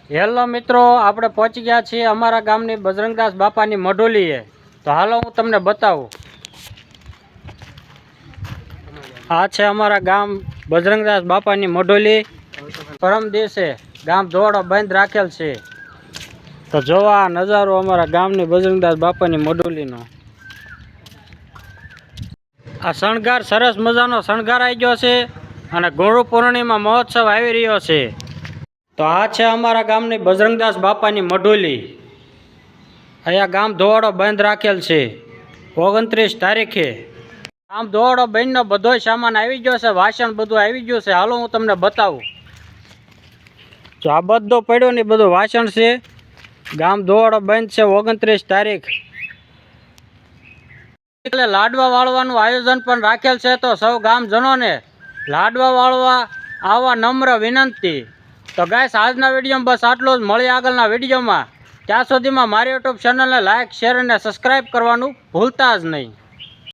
Hello મિત્રો, આપણે પહોંચી ગયા છીએ અમારા ગામની બજરંગદાસ બાપાની મઢોલીએ. તો હાલો હું તમને બતાવું. આ છે અમારા ગામ બજરંગદાસ બાપાની મઢોલી. પરમ દિવસે ગામ ધોવાડો બંધ રાખેલ છે. તો જોવા આ નજારો અમારા ગામની બજરંગદાસ બાપાની મઢોલીનો. આ શણગાર સરસ મજાનો શણગાર આવી ગયો છે અને ગુરુ પૂર્ણિમા મહોત્સવ આવી રહ્યો છે. તો આ છે અમારા ગામની બજરંગદાસ બાપાની મઢોલી. અહીંયા ગામ ધોવાડો બંધ રાખેલ છે 29 તારીખે. ગામ ધોવાડો બંધનો બધો સામાન આવી ગયો છે, વાસણ બધું આવી ગયું છે. હાલો હું તમને બતાવું. તો આ બધો પડ્યો ને બધું વાસણ છે. ગામ ધોવાડો બંધ છે 29 તારીખ. એટલે લાડવા વાળવાનું આયોજન પણ રાખેલ છે. તો સૌ ગામજનોને લાડવા વાળવા આવવા નમ્ર વિનંતી. તો ગાઈસ, આજના વિડીયોમાં બસ આટલું જ. મળીએ આગળના વિડીયોમાં. ત્યાં સુધીમાં મારી યુટ્યુબ ચેનલને લાઇક, શેર અને સબસ્ક્રાઈબ કરવાનું ભૂલતા જ નહીં.